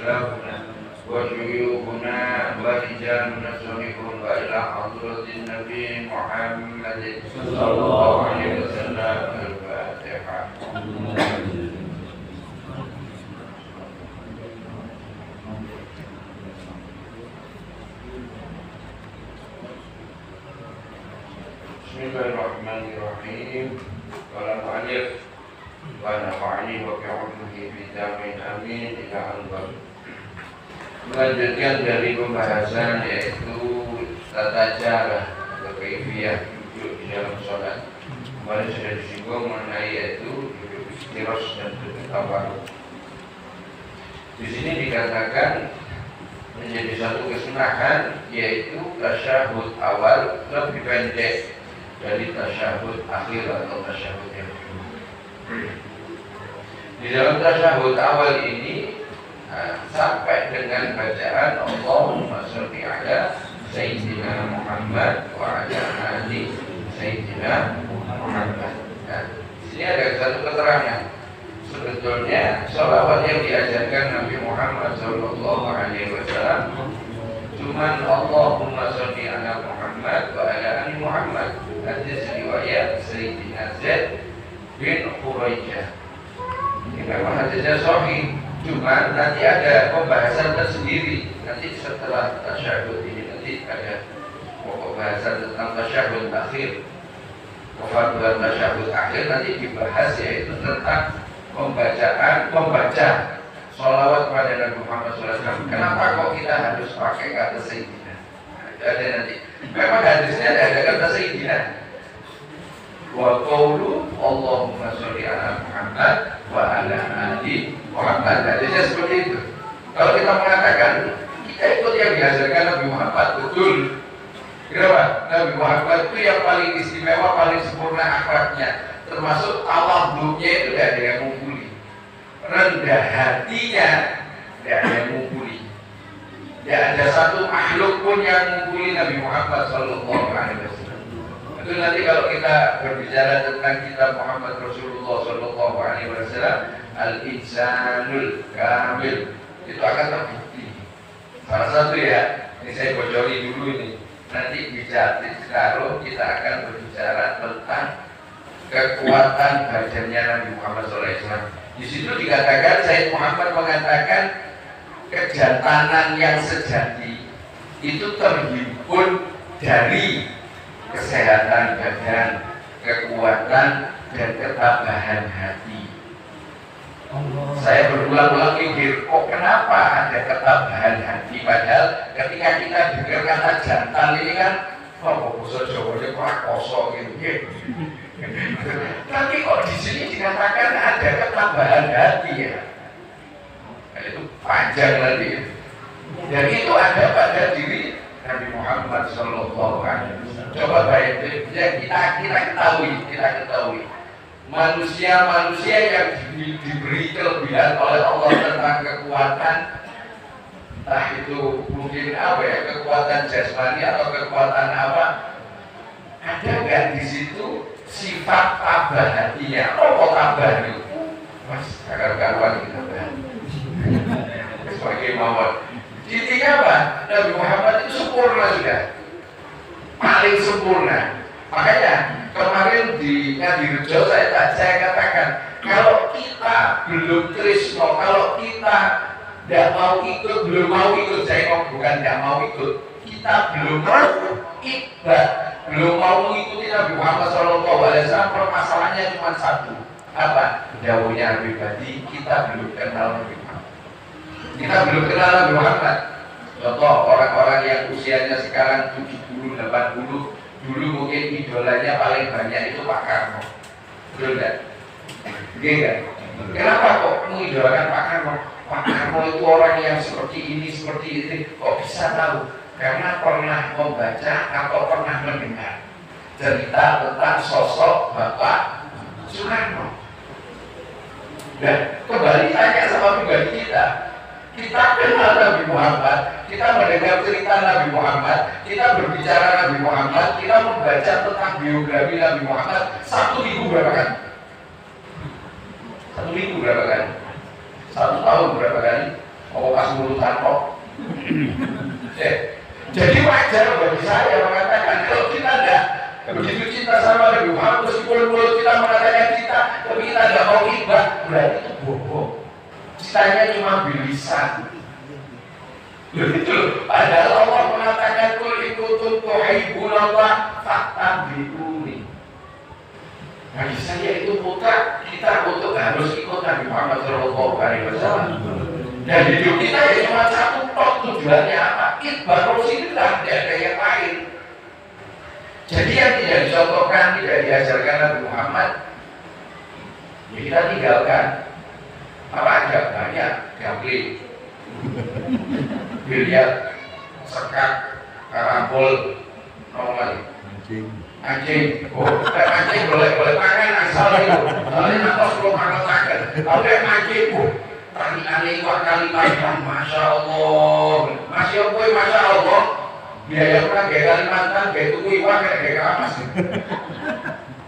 أسلافنا وشيوخنا ورجالنا الصالحون وإلى حضرة النبي محمد صلى الله عليه وسلم. الفاتحة. Bismillahirrahmanirrahim. Qala al-mu'allif wa nafa'ani wa bi'ulumihi fi damin amin ila al-bab. Melanjutkan dari pembahasan yaitu tata cara atau kaifiyah duduk di dalam sholat. Kemarin sudah disinggung mengenai yaitu duduk istiros dan duduk tawarruk. Di sini dikatakan menjadi satu kesunahan yaitu tasyahud awal lebih pendek dari tasyahud akhir atau tasyahud yang kedua. Di dalam tasyahud awal ini sampai dengan bacaan Allahumma sholli ala Sayyidina Muhammad wa ala ali Sayyidina Muhammad. Nah, di sini ada satu keterangan. Sebetulnya sholawat yang diajarkan Nabi Muhammad Sallallahu Alaihi Wasallam cuman Allahumma sholli ala Muhammad wa ala ali Muhammad. Hadis riwayat Sayyidina Zaid bin Khuraijah. Ini memang hadisnya sahih, cuma nanti ada pembahasan tersendiri. Nanti setelah tasyahud ini nanti ada pembahasan tentang tasyahud akhir. Pembahasan tasyahud akhir nanti dibahas yaitu tentang membaca sholawat kepada Nabi Muhammad SAW. Kenapa kok kita harus pakai kata Sayyidina? Ada nanti. Memang hadisnya ada kata Sayyidina. Wa qawlu Allahumma sholli ala Muhammad wa ala ali Muhammad. Hadisnya seperti itu. Kalau kita mengatakan kita ikut yang diajarkan Nabi Muhammad, betul. Kenapa? Nabi Muhammad itu yang paling istimewa, paling sempurna akhlaknya. Termasuk tawadhu'nya itu tidak ada yang ngumpuli. Rendah hatinya tidak ada yang ngumpuli. Tidak ada satu makhluk pun yang ngumpuli Nabi Muhammad Sallallahu Alaihi Wasallam. Itu nanti kalau kita berbicara tentang kitab Muhammad Rasulullah Sallallahu Alaihi Wasallam, Al-Insanul Kamil, itu akan terbukti. Salah satu ya, ini saya bocori dulu ini. Nanti bicara kalau kita akan berbicara tentang kekuatan badannya Nabi Muhammad SAW. Di situ dikatakan Sayyid Muhammad mengatakan kejantanan yang sejati itu terhimpun dari kesehatan badan, kekuatan dan ketabahan hati. Saya berulang-ulang mikir, kok kenapa ada ketabahan hati? Padahal ketika kita dengar kata jantan ini kan, oh bahasa Jawanya kurang kosong gitu. Tapi kok di sini dikatakan ada ketabahan hati ya? Nah, itu panjang nanti. Dan itu ada pada diri Nabi Muhammad Sallallahu Alaihi Wasallam. Coba baik-baik kita ketahui. Manusia yang diberi kelebihan oleh Allah tentang kekuatan, entah itu mungkin apa ya, kekuatan jasmani atau kekuatan apa, ada nggak di situ sifat tabah hatinya? Oh, tabah itu, mas, karuan kita bahas. Sebagai mawar. Intinya apa? Nabi Muhammad itu sempurna sudah, paling sempurna. Makanya kemarin di Ngadirejo saya katakan kalau kita belum trisno, kalau kita belum mau ikut saya bukan tidak mau ikut, kita belum mau ibadah, belum mau mengikuti Nabi Muhammad SAW. Permasalahannya cuma satu, apa? Dawuhnya pribadi, kita belum kenal Nabi Muhammad. Kita belum kenal Nabi Muhammad. Contoh orang-orang yang usianya sekarang 70, 80, dulu mungkin idolanya paling banyak itu Pak Karno, betul nggak? Enggak. Kenapa kok mengidolakan Pak Karno? Pak Karno itu orang yang seperti ini, kok bisa tahu? Karena pernah membaca atau pernah mendengar cerita tentang sosok Bapak Soekarno. Dan kembali tanya sama pribadi kita kenal Nabi Muhammad, kita mendengar cerita Nabi Muhammad, kita berbicara Nabi Muhammad, kita membaca tentang biografi Nabi Muhammad. 1 minggu berapa kali? 1 minggu berapa kali? 1 tahun berapa kali? Oh pas mulutan kok. Jadi wajar bagi saya mengatakan kalau kita tidak begitu cinta sama Nabi Muhammad, meskipun mulut kita mengatakan cinta, tapi kita tidak mau ibadah, berarti itu bohong. Cintanya cuma bilisan. Begitu. Padahal Allah mengatakan kul in kuntum tuhibbunallah fattabi'uni. Bagi saya itu mutlak kita untuk harus ikut Nabi Muhammad SAW. Dan hidup kita ya cuma satu tok, tujuannya apa? Ibadah Rasulullah, tidak ada yang lain. Jadi yang tidak dicontohkan, tidak diajarkan Nabi Muhammad, ya kita tinggalkan. Apa aja banyak, gambling, biliar, sekak, karambol, normal. Anjing, anjing boleh makan asal itu. Soalnya nanti belum makan. Kalau anjing, tadi aneh kali makan, masya Allah, masya Allah. Biaya pernah gaya Kalimantan, gaya Tuku Iwan, gaya Keramas.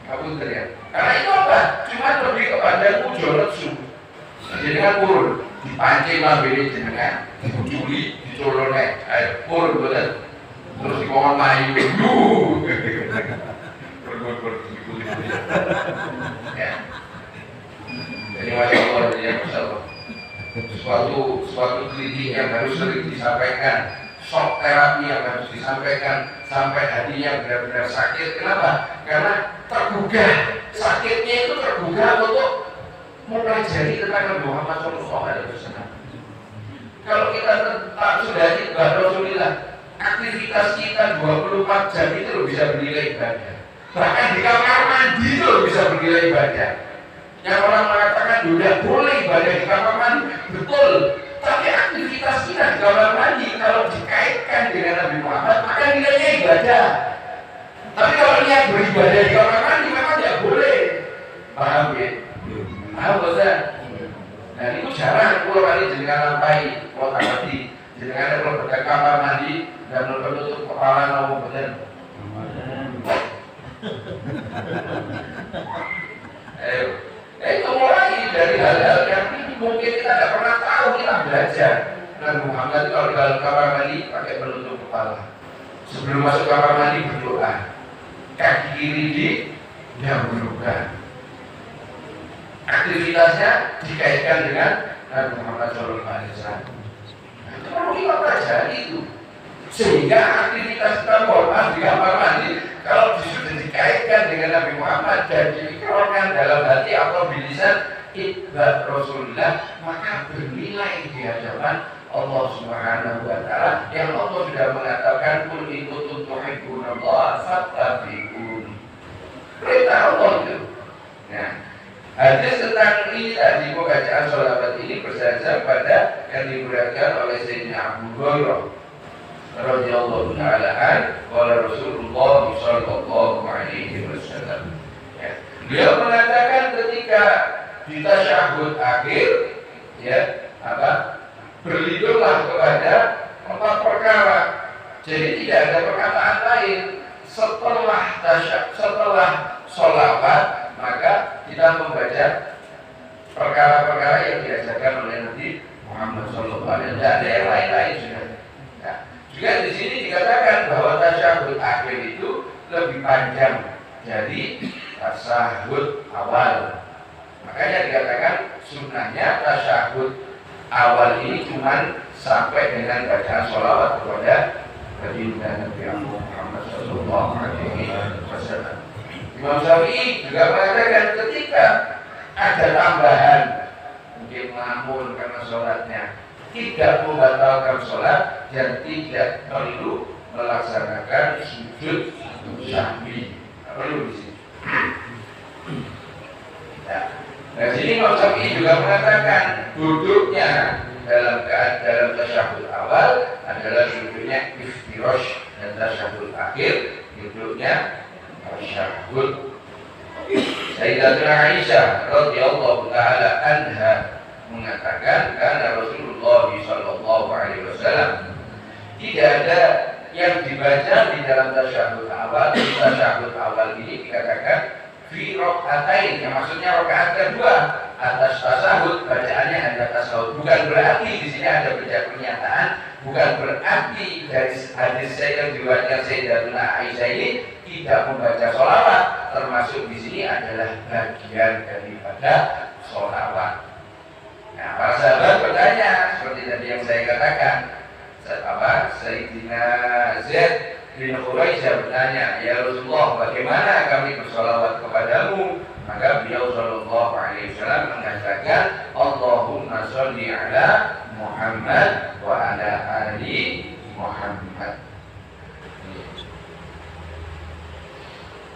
Kamu teriak. Karena itu apa? Cuma lebih kepada mujoletsu. Jadi kan purun, dipancing lah beli jenengan, dibujuli, dicolonnya, purun betul. Terus dikongkong mayu, ya. Jadi masya Allah, ya masya Allah. Suatu kritik yang harus sering disampaikan, shock terapi yang harus disampaikan sampai hatinya benar-benar sakit. Kenapa? Karena tergugah, sakitnya itu tergugah untuk mempelajari tentang Nabi Muhammad SAW. Kalau kita sudah ibadah Rasulullah, aktivitas kita 24 jam itu bisa bernilai ibadah. Bahkan di kamar mandi itu bisa bernilai ibadah. Yang orang mengatakan tidak boleh ibadah di kamar mandi, betul. Tapi aktivitas kita di kamar mandi kalau dikaitkan dengan Nabi Muhammad, maka nilainya ibadah. Tapi kalau niat beribadah di kamar mandi, maka tidak boleh. Paham ya? Paham bosan? Nah itu jarang kalau kali jenengan lampai kota mandi, jenengan kalau berada kamar mandi dan menutup kepala nopo bosan. Itu mulai dari hal-hal yang mungkin kita tidak pernah tahu, kita belajar. Nabi Muhammad kalau di dalam kamar mandi pakai penutup kepala. Sebelum masuk kamar mandi berdoa, kaki kiri didahulukan. Aktivitasnya dikaitkan dengan Nabi Muhammad SAW. Itu perlu kita pelajari itu. Sehingga aktivitas kita di kamar mandi kalau sudah dikaitkan dengan Nabi Muhammad dan diikrarkan dalam hati atau bilisan ibadah Rasulullah, maka bernilai di hadapan Allah Subhanahu wa Ta'ala yang Allah sudah mengatakan qul in kuntum tuhibbunallaha fattabi'uni. Perintah Allah itu. Nah, hadis tentang ini tadi bacaan sholawat ini bersasar pada yang diberikan oleh Sayyidina Abu Hurairah radhiyallahu ta'ala anhu Rasulullah sallallahu alaihi wasallam. Beliau mengatakan ketika di tasyahud akhir, ya, berlindunglah kepada 4 perkara. Jadi tidak ada perkataan lain setelah sholawat, maka kita membaca perkara-perkara yang diajarkan oleh Nabi Muhammad SAW. Tidak ada yang lain-lain sudah. Nah, juga di sini dikatakan bahwa tasyahud akhir itu lebih panjang dari tasyahud awal. Makanya dikatakan sunnahnya tasyahud awal ini cuma sampai dengan bacaan sholawat kepada baginda Nabi Muhammad SAW. Imam Syafi'i juga mengatakan ketika ada tambahan, mungkin ngelamun karena sholatnya, tidak membatalkan sholat dan tidak perlu melaksanakan sujud sahwi. Perlu di sini. Nah, sini Imam Syafi'i juga mengatakan duduknya dalam tasyahud awal adalah duduknya iftirash dan tasyahud akhir duduknya tasyahud. Sayyidatuna Aisyah radhiyallahu taala anha mengatakan karena Rasulullah sallallahu alaihi wasallam tidak ada yang dibaca di dalam tasyahud awal. Tasyahud awal ini dikatakan fi rakaatain, yang maksudnya rakaat kedua atas tasahud, bacaannya hanya tasahud. Bukan berarti di sini ada beda pernyataan, bukan berarti dari hadis saya yang diriwayatkan Sayyidatuna Aisyah ini tidak membaca sholawat, termasuk di sini adalah bagian daripada sholawat. Nah, para sahabat bertanya seperti tadi yang saya katakan, Sayyidina Zaid bin Quraisyah bertanya, ya Rasulullah, bagaimana kami bersolawat kepadamu? Maka beliau sallallahu alaihi wasallam mengatakan, Allahumma sholli ala Muhammad wa ala ali Muhammad.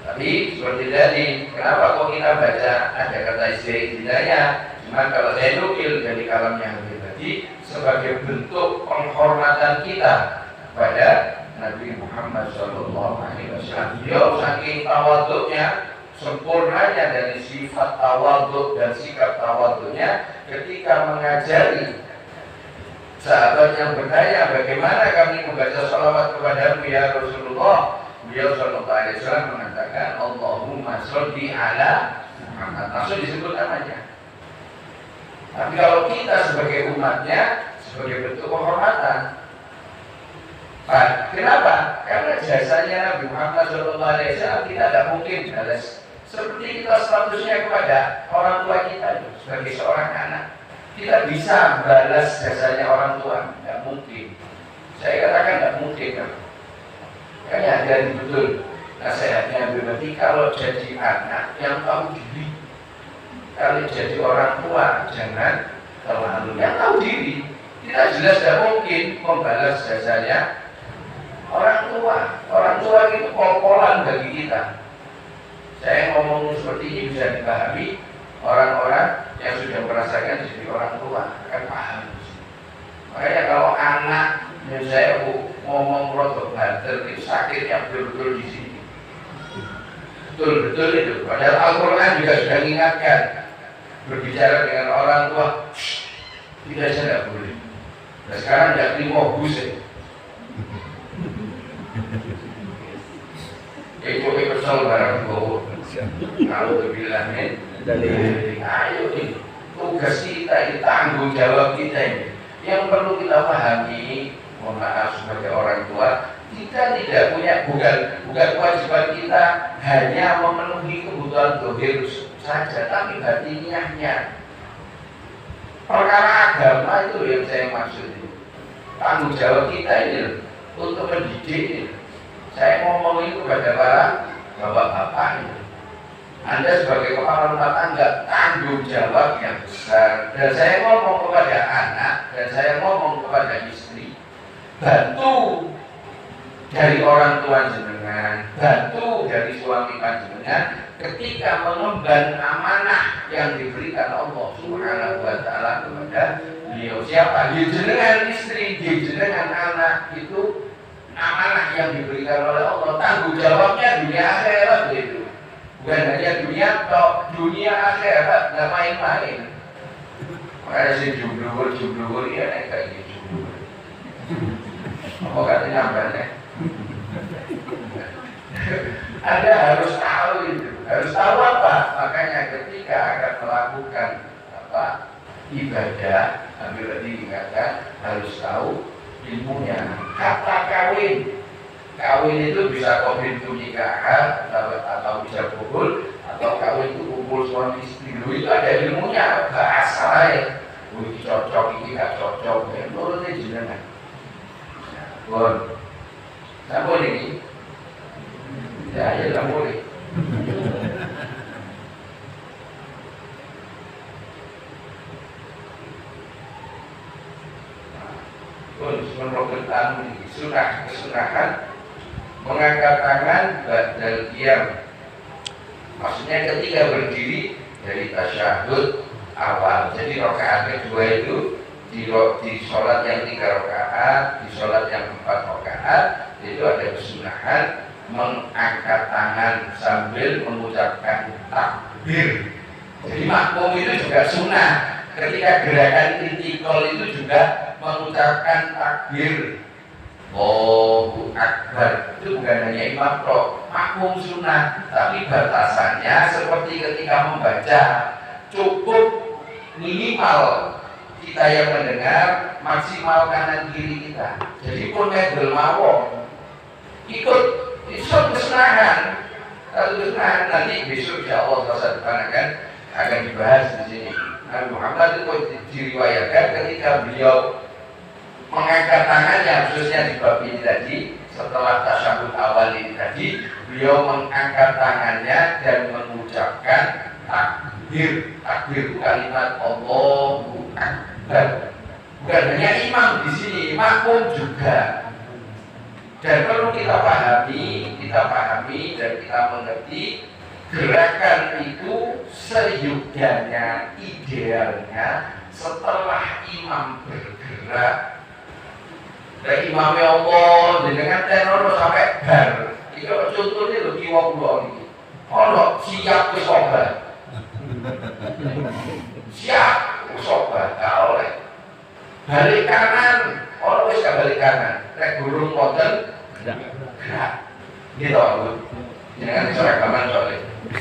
Tapi seperti tadi, kenapa kok kita baca ada kata istighfar? Cuma kalau saya nukil dari kalamnya Habib tadi sebagai bentuk penghormatan kita kepada Nabi Muhammad Sallallahu Alaihi Wasallam. Beliau saking tawaduknya, sempurnanya dari sifat tawaduk dan sikap tawaduknya ketika mengajari sahabat yang bertanya, bagaimana kami membaca salawat kepadamu ya Rasulullah? Beliau Sallallahu Alaihi Wasallam mengatakan, Allahumma sholli ala Muhammad. Langsung disebut namanya. Tapi kalau kita sebagai umatnya, sebagai bentuk penghormatan, kenapa? Karena jasanya Nabi Muhammad SAW kita tidak mungkin balas seperti kita statusnya kepada orang tua kita sebagai seorang anak. Kita bisa balas jasanya orang tua, tidak mungkin. Saya katakan tidak mungkin. Kayaknya ada betul nasihatnya berarti kalau jadi anak yang tahu diri. Kalau jadi orang tua jangan terlalu yang tahu diri. Kita jelas tidak mungkin membalas jasanya orang tua. Orang tua itu pol-polan bagi kita. Saya ngomong seperti ini bisa dipahami orang-orang yang sudah merasakan jadi orang tua akan paham. Makanya kalau anak saya ngomong rotok banter itu sakitnya betul-betul di sini. Betul-betul itu. Padahal Al-Quran juga sudah mengingatkan. Berbicara dengan orang tua tidak, saya tidak boleh. Nah, sekarang tidak terima busik. Itu kesal barang bawah. Kalau kebilangnya dari ayo ini tugas kita, ini tanggung jawab kita ini. Yang perlu kita pahami, mohon maaf sebagai orang tua, kita tidak punya bukan kewajiban kita hanya memenuhi kebutuhan dohir saja, tapi batiniahnya. Perkara agama itu yang saya maksud ini. Tanggung jawab kita ini untuk mendidik ini. Saya ngomong itu kepada para bapak-bapak ini. Anda sebagai kepala rumah tangga tanggung jawab yang besar. Dan saya ngomong kepada anak dan saya ngomong kepada istri, bantu dari orang tua jenengan, bantu dari suami panjenengan ketika mengemban amanah yang diberikan Allah Subhanahu wa taala kepada beliau. Siapa? Jenengan istri, jenengan anak, itu amanah yang diberikan oleh Allah. Tanggung jawabnya dunia akhirat itu. Bukan hanya dunia atau dunia akhirat, nggak main-main. Makanya si jumlah ya kayak gitu. Apa katanya apa? Anda harus tahu itu. Harus tahu apa? Makanya ketika akan melakukan ibadah, ambil tadi dikatakan harus tahu ilmunya. Kata kawin itu bisa kawin itu nikahan atau bisa kumpul, atau kawin itu kumpul suami istri. Itu ada ilmunya, bahasa ini cocok, ini gak cocok. Menurutnya jenengan. Bon, sampun ini. Ya, tak boleh. Menurut tamu kesunahan mengangkat tangan badal qiyam. Maksudnya ketika berdiri dari tasyahud awal. Jadi rakaat kedua itu di sholat yang 3 rakaat, di sholat yang 4 rakaat itu ada kesunahan mengangkat tangan sambil mengucapkan takbir. Jadi makmum itu juga sunnah. Ketika gerakan intikal itu juga mengucapkan takbir. Allahu Akbar. Itu bukan hanya imam tok, makmum sunnah. Tapi batasannya seperti ketika membaca, cukup minimal kita yang mendengar, maksimal kanan kiri kita. Jadi pun medel mawon ikut kesenangan. Satu kesenangan nanti besok insya Allah selesai akan dibahas di sini. Nabi Muhammad itu diriwayatkan ketika beliau mengangkat tangannya, khususnya di bab ini tadi, setelah tasyahud awal ini tadi, beliau mengangkat tangannya dan mengucapkan takbir. Takbir itu kalimat Allahu Akbar. Bukan hanya imam di sini, makmum juga. Dan perlu kita pahami dan kita mengerti gerakan itu seyoganya, idealnya setelah imam bergerak. Dan imamnya Allah dengan tenor sampai bar. Itu contohnya loh kiwa pulau ini. Oh siap ke sobat. Siap ke sobat. Gak oleh. Balik kanan. Oh wis gak balik kanan. Nek burung konten gerak. Gitu aku. Jangan seragaman soalnya.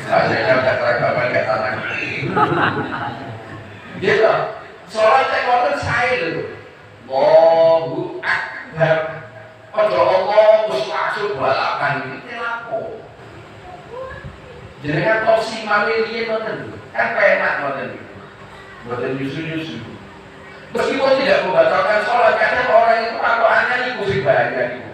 Saya udah seragaman kayak tanah. Gitu. Soalnya cek konten saya dulu. Allahu Akbar. Ojo Allah wis maksud balapan iki lapo. Jenengan tok simame riyen ngoten. Kan penak ngoten iki. Mboten nyusu-nyusu. Meskipun tidak membatalkan sholat, kadang orang itu patokannya iku sing bahaya iku.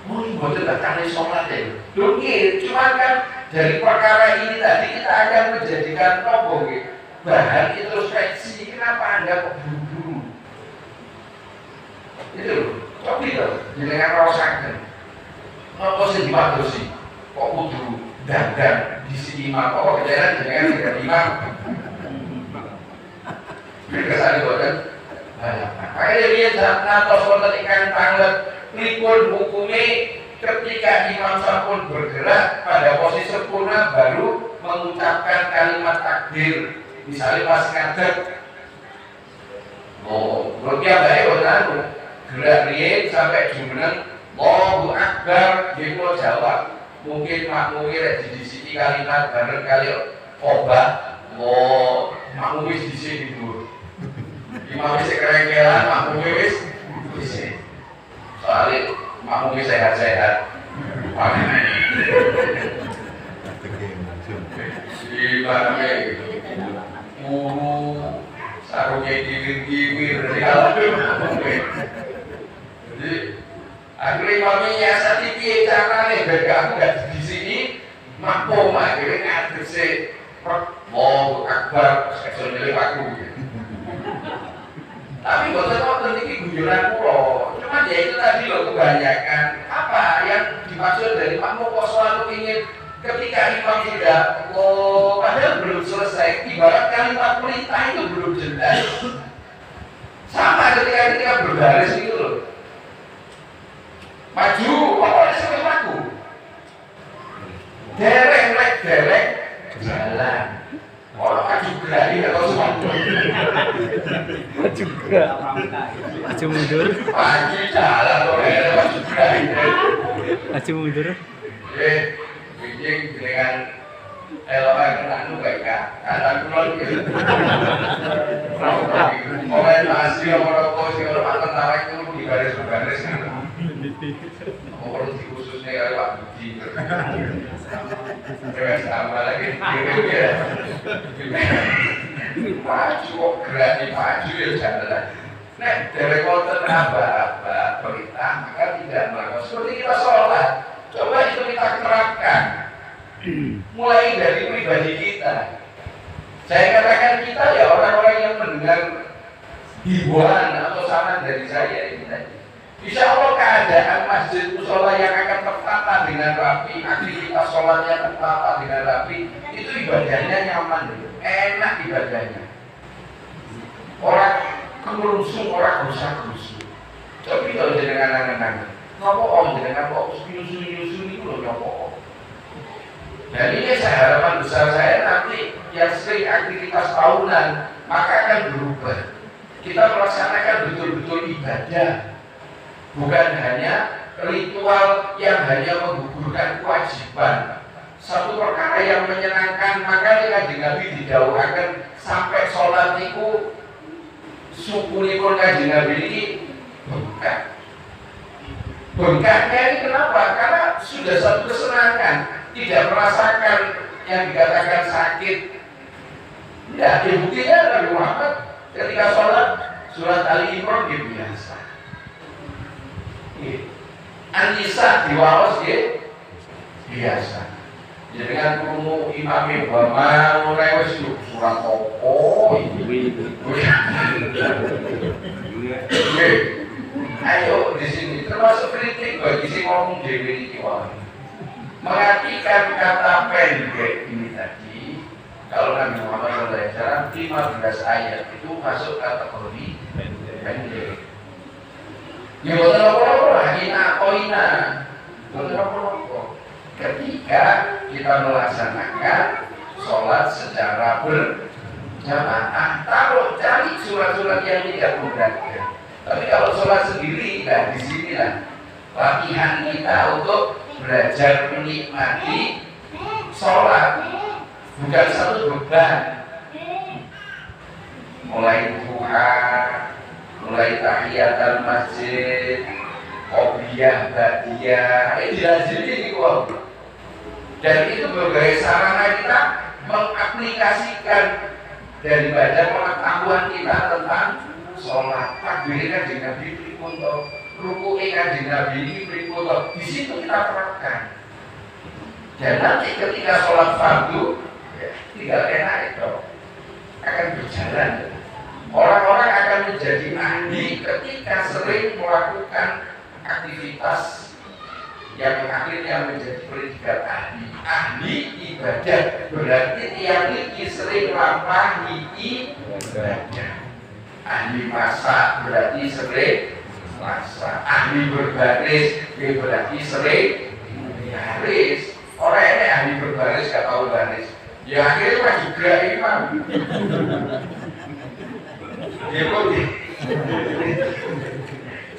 Mun mboten tekan sholat ya. Lho nggih, cuma kan dari perkara ini tadi kita akan menjadikan nopo nggih. Bahan introspeksi, kenapa Anda kok buru-buru? Itu coba itu jenengan rasakan apa sih dimadosi kok kudu dandan di sini imam kok kejadian jenengan tidak imam mereka saling boten makanya dia natos wonten ikan tanglet pripun hukume ketika imam sampun bergerak pada posisi sempurna baru mengucapkan kalimat takbir misalnya pas ngadeg berarti baik boten gerak riyen sampai jumeneng Allahu Akbar dia mau jawab mungkin makmumnya di sini kalimat bareng kali obah makmum wis di sini dulu imam wis kerengkelan makmum wis di sini soalnya makmum sehat-sehat ibaratnya sarungnya kiwir-kiwir jadi akhirnya imamnya nyasati piye carane biar aku gak di sini makmum akhirnya ngadeg sih Allahu Akbar seksualnya aku tapi boten wonten iki guyonan kula cuma ya itu tadi loh kebanyakan apa yang dimaksud dari makmum kok selalu ingin ketika imam tidak padahal belum selesai ibarat kalimat perintah itu belum jelas sama ketika berbaris itu loh maju, pokoknya sampai maju dereng jalan orang maju gerai atau semua maju gerak maju mundur maju jalan orang maju gerai maju mundur bikin dengan elokan anu baik kan kulon gitu orang masih orang posisi orang makan tarik itu di baris orang khususnya kalau Pak Budi sama lagi maju kok berani maju ya jalan nek dari konten apa perintah maka tidak melakukan seperti kita sholat coba itu kita terapkan mulai dari pribadi kita saya katakan kita ya orang-orang yang mendengar hiburan atau saran dari saya ini tadi insya Allah keadaan masjid musola yang akan tertata dengan rapi, aktivitas sholatnya tertata dengan rapi, itu ibadahnya nyaman, enak ibadahnya. Orang kemerungsung, orang gerusak-gerusuk. Tapi kalau jenengan angan-angan, ngapa om jenengan kok nyusun-nyusun itu loh ngapa om? Dan ini harapan besar saya nanti yang sering aktivitas tahunan maka akan berubah. Kita melaksanakan betul-betul ibadah. Bukan hanya ritual yang hanya menggugurkan kewajiban satu perkara yang menyenangkan, makanya Kanjeng Nabi didhawuhaken sampai sholat itu sukunipun Kanjeng Nabi ini bengkak. Bengkaknya ini kenapa? Karena sudah satu kesenangan, tidak merasakan yang dikatakan sakit. Ya, buktinya Nabi Muhammad ketika sholat surat Ali Imran dia biasa. An-Nisa diwaos dia biasa. Jadi dengan krungu imam wa mau lewes surat opo ayo di sini termasuk kritik bagi si ngomong dewi iki wae. Mengartikan kata pendek ini tadi, kalau Nabi Muhammad SAW 15 ayat itu masuk kategori pendek. Ya betul apa-apa, ina, betul apa-apa. Ketika kita melaksanakan sholat secara berjamaah, taruh cari surat-surat yang tidak memberatkan. Tapi kalau sholat sendiri, nah disinilah latihan kita untuk belajar menikmati sholat, bukan satu beban. Mulai duha, mulai tahiyatul masjid, qobliyah, ba'diyah, ini dilazimi kok. Dan itu berbagai sarana kita mengaplikasikan daripada pengetahuan kita tentang sholat. Takbirnya Kanjeng Nabi pripun, ruku'e Kanjeng Nabi ini pripun, di situ kita terapkan. Dan nanti ketika sholat fardu, ya, tinggal enak itu akan berjalan. Orang-orang akan menjadi ahli ketika sering melakukan aktivitas yang akhirnya menjadi predikat ahli. Ahli ibadah berarti yang ini sering melampaui ibadah. Ahli masak berarti sering masak. Ahli berbaris berarti sering baris. Orang ini ahli berbaris gak tahu baris. Ya akhirnya mah juga imam. Ya kok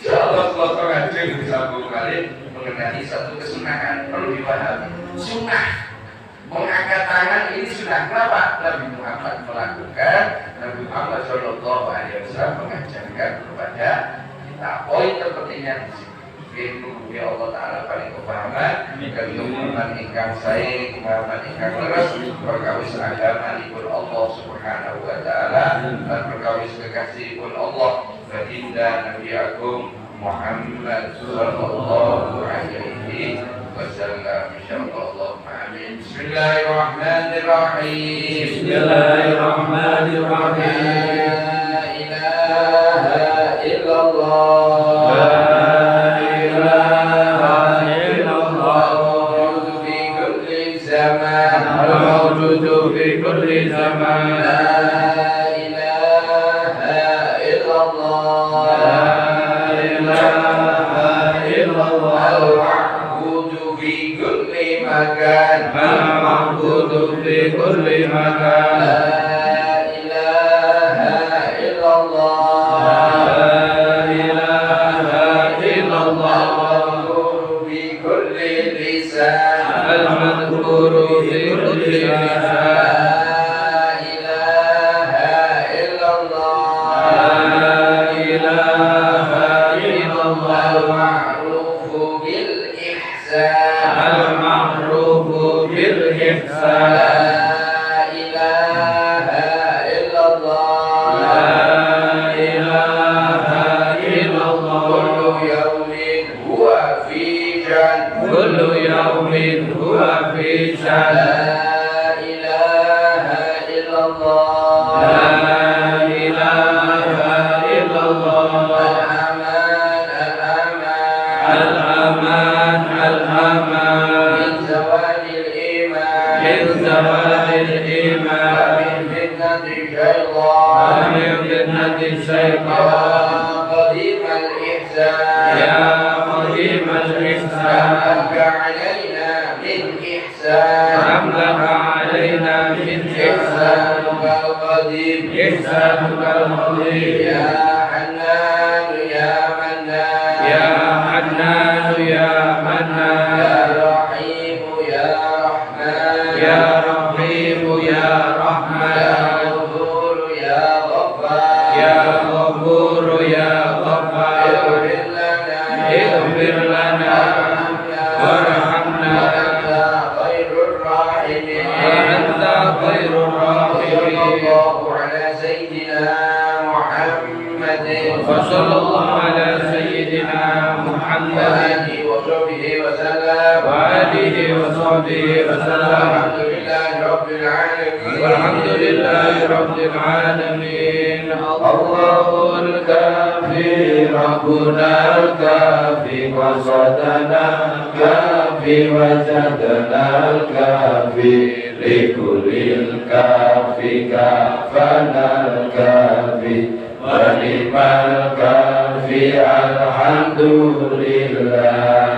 insyaallah kalau ngaji disambung kali mengenai satu kesunahan perlu dipahami. Sunnah mengangkat tangan ini sunnah. Kenapa? Nabi Muhammad melakukan, Nabi Muhammad Shallallahu Alaihi Wasallam mengajarkan kepada kita. Poin terpentingnya di sini. Ya Allah Taala paling kepahaman, keturunan ingkang sae, kemahaman ingkang leres, perkawis agama pun Allah Subhanahu Wa Taala, dan perkawis kekasihipun Allah, baginda Nabi Agung Muhammad Sallallahu Alaihi Wasallam. Insyaallah, amin. Bismillahirrahmanirrahim. Bismillahirrahmanirrahim. La ilaha illallah. الموجود في كل زمان لا إله إلا الله لا إله إلا الله المعبود في كل مكان المعبود في كل مكان لا إله إلا الله لا إله إلا الله المذكور في كل لسان المذكور في كل لسان يا رحيم يا رحمن على سيدنا محمد وصلى الله على سيدنا محمد وآله وصحبه وسلم والحمد لله رب العالمين. الله الكافي ربنا الكافي قصدنا كافي وجدنا الكافي لكل الكافي كافنا الكافي ونعم الكافي الحمد لله.